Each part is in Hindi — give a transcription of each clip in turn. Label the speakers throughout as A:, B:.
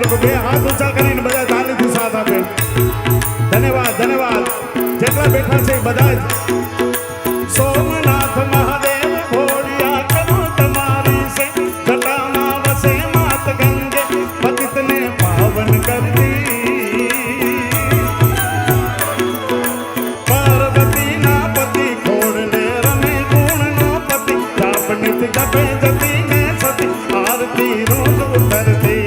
A: को बे हाथ ऊंचा કરીને બધા તાલીથી સાથ આપે ધન્યવાદ ધન્યવાદ જેટલા બેઠા છે બધા સોમનાથ મહાદેવ ભોળિયા કરું તમારી સે જટામાં વસે માત ગંગે પતિતને પાવન કરતી પાર્વતી ના પતિ ખોડલે રમે ગુણનો પતિ જાપનિત જપે જતી ને સતી આરતી રોજ ઉતરતી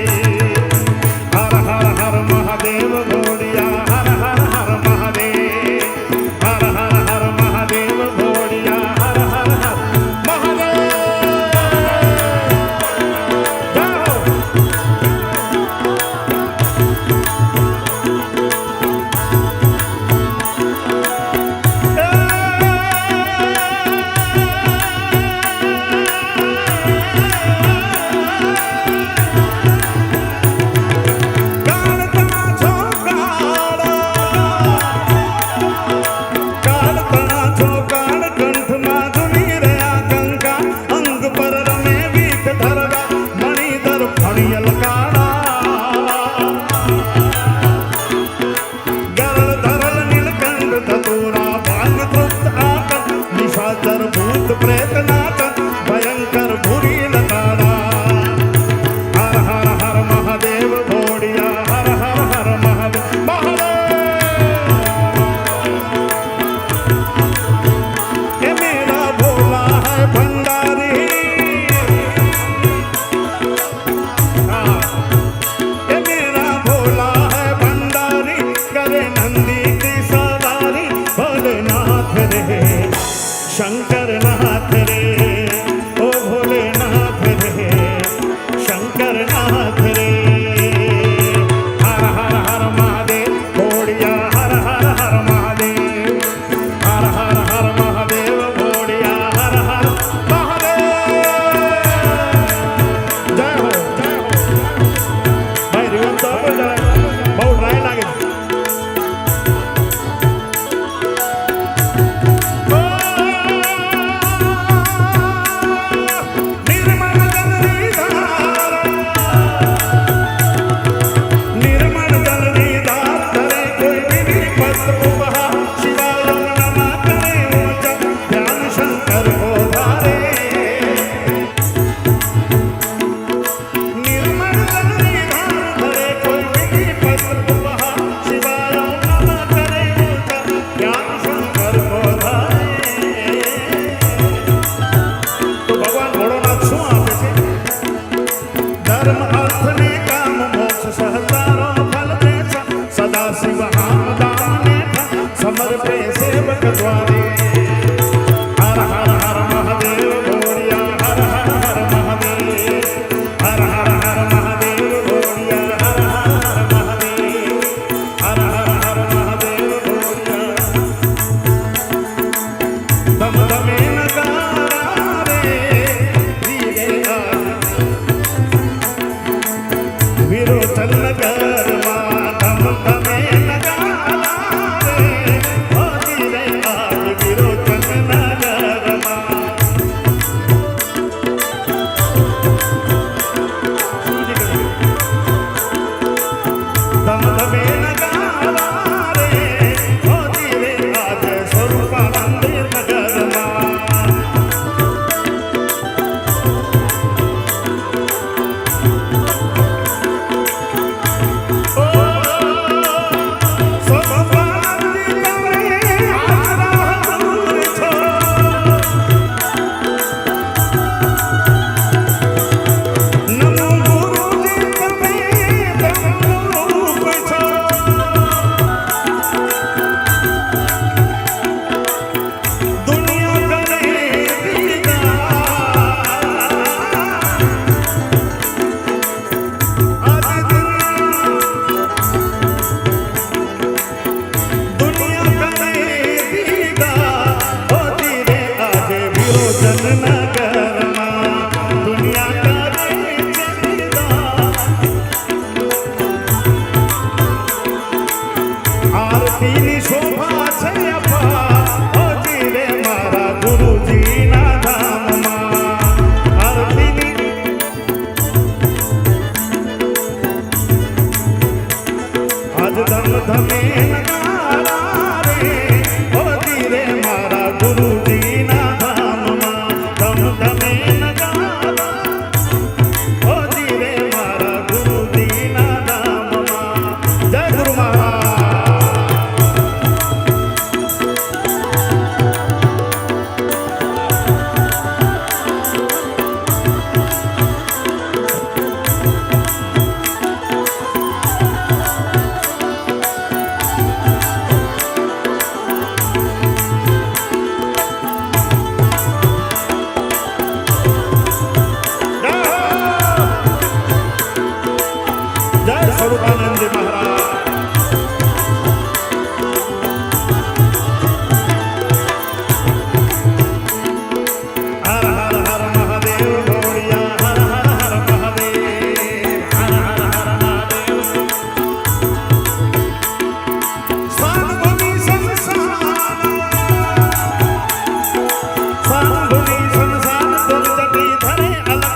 A: હર હર હર મહાદેવ ભોળિયા હર હર હર મહાદેવ હર હર હર મહાદેવ ભોળિયા હર હર હર મહાદેવ જાઓ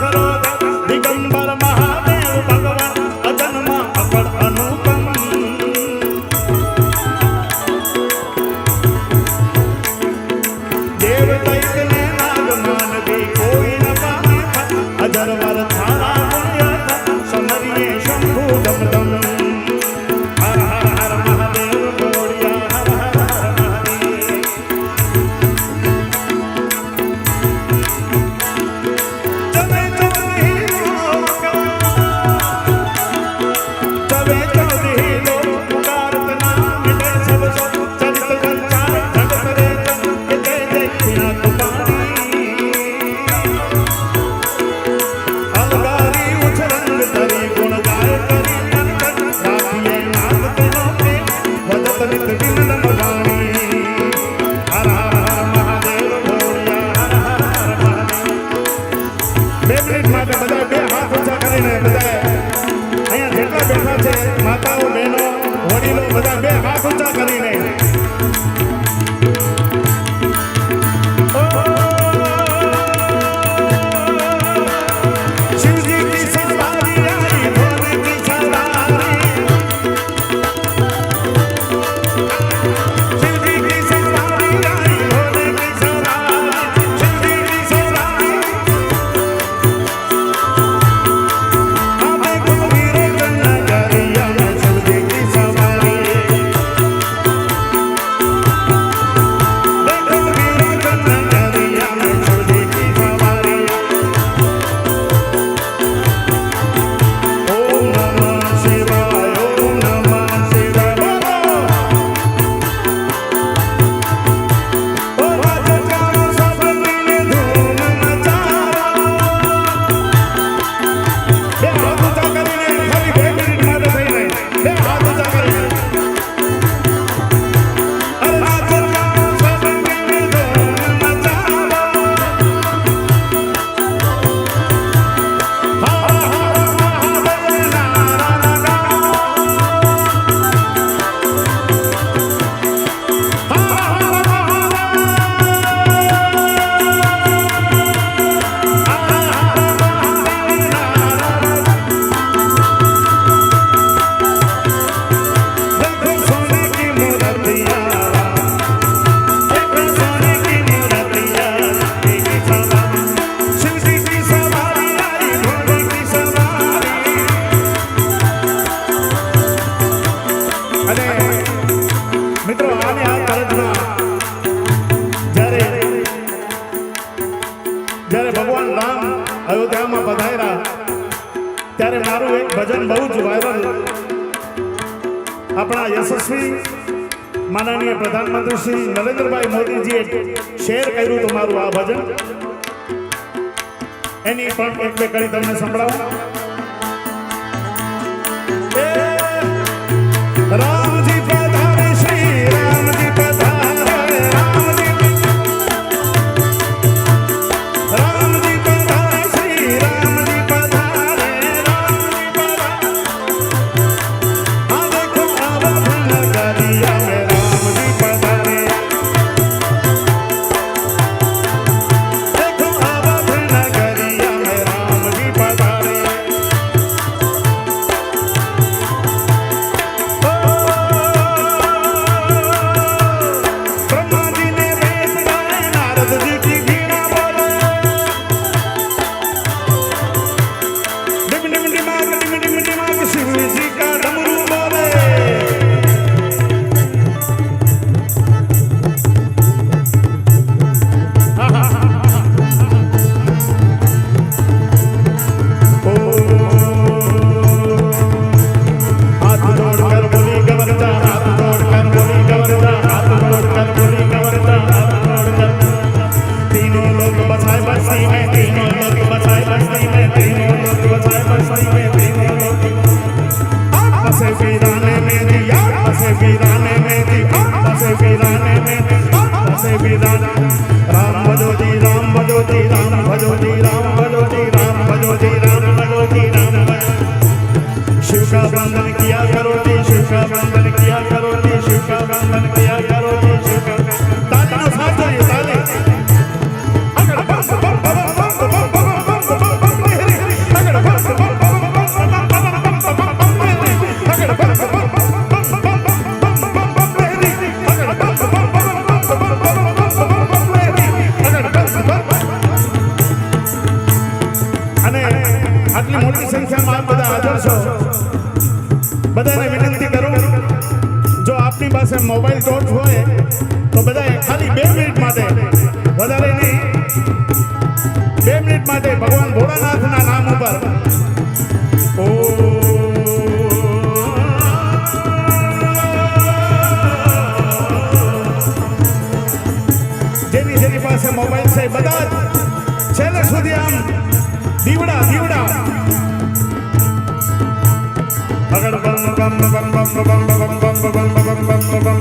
A: खरो दिगंबर महादेव भगवान अजन्मा अपर अनुपम देव दैत ने नाग मानवी कोई न पावे अजरवर थारा पुण्य समरिये शंभु दम दम हर हर हर महादेव बोलिया हर हर हर महादेव जबे चौधरी लोग पुकारत नाम मिटे सब सब चरित संचार जगत रे के जय जय बिना तुमारी अलगारी उछरंग तरी गुण गाय करी मन तन राधिये नाग तेनो पे वदत नित बिनम वाणी हर हर हर महादेव बोलिया हर हर हर महादेव 2 મિનિટ માટે બધા બે હાથ ઊંચા કરીને બધા અહીંયા જેટલા બેઠા છે માતાઓ બહેનો વડીલો બધા બે હાથ ઊંચા કરીને शिवजी की सवारी आई भोले की सवारी शिवजी की सवारी आई भोले की सवारी शिवजी की सवारी आवे कुबीरे नगरिया में शिवजी की सवारी देखो वीरे नगरिया में शिवजी की सवारी ओम नमः शिवाय ओम नमः शिवाय ओ राजकारो सब मिले धूम मचाओ બે હાથ ઊંચા કરીને ખાલી 2 મિનિટ માટે થઈને બે હાથ ઊંચા કરીને અરે રાજકારો सब मिले धूम मचाओ हर हर महादेव नारा लगाओ हर हर देखो सोने की मूर्तियाँ देखो सोने की मूर्तियाँ की सवारी शिवजी की सवारी आई भोले की सवारी અને મિત્રો આની આ કરજમાં જ્યારે જ્યારે ભગવાન રામ અયોધ્યામાં પધાર્યા ત્યારે મારું એક ભજન બહુ જ વાયરલ આપણા યશસ્વી માનનીય પ્રધાનમંત્રી શ્રી નરેન્દ્રભાઈ મોદીજીએ શેર કર્યું હતું મારું આ ભજન એની પણ એક બે કડી તમને સંભળાવું राम जी पधारे श्री राम जी पधारे राम जी पधारे श्री राम जी पधारे राम जी पधारे हाँ देखो अवध नगरिया में राम जी पधारे देखो अवध नगरिया में राम जी पधारे ब्रह्मा जी ने वेद गाए नारद जी की वीणा बोले डिम डिम डिमाग शिव जी का डमरू बोले हाथ जोड़कर बोली गवर्जा हाथ जोड़कर बोली गवर्जा हाथ जोड़कर बोली गवर्जा हाथ जोड़कर तीनों लोग बसाए बस्ती में तीनों लोग बसाए बस्ती में तीनों लोग बसाए बस्ती में तीनों लोग बसे वीराने में दिया बसे वीराने में दिया बसे वीराने में बसे वीराने राम भजो जी राम भजो जी राम भजो जी राम भजो जी राम भजो जी राम भजो जी राम भजो शिव का वंदन किया करो जी शिव का वंदन किया करो जी शिव का वंदन किया करो जी शिव का ताली नो साथ दो ये ताली अगर बम बम बम बम बम बम बम बम बम અને આટલી મોટી સંખ્યામાં આપ બધા હાજર છો, બધાને વિનંતી કરું, જો આપની પાસે મોબાઈલ ટોર્ચ હોય તો બધાએ ખાલી 2 મિનિટ માટે, વધારે નહીં, 2 મિનિટ માટે ભગવાન ભોળાનાથના નામ ઉપર જેની પાસે મોબાઈલ છે બધા છેલ્લે સુધી આમ દીવડા અગર બમ બમ બમ બમ બમ બમ બમ બમ બમ બમ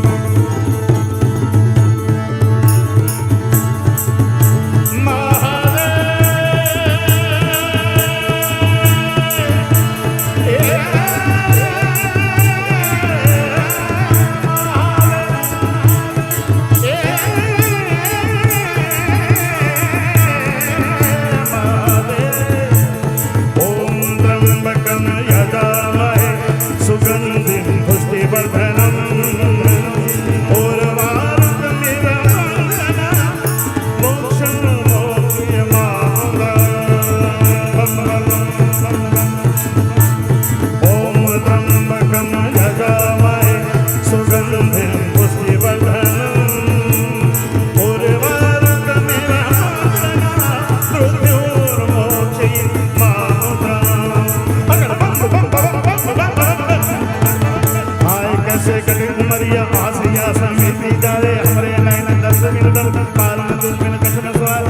A: Mariya, Asya, Samithi, Jare, Hamare, Naina, Darsa, Minadar, Paran, Dusmin, Kashana, Swar,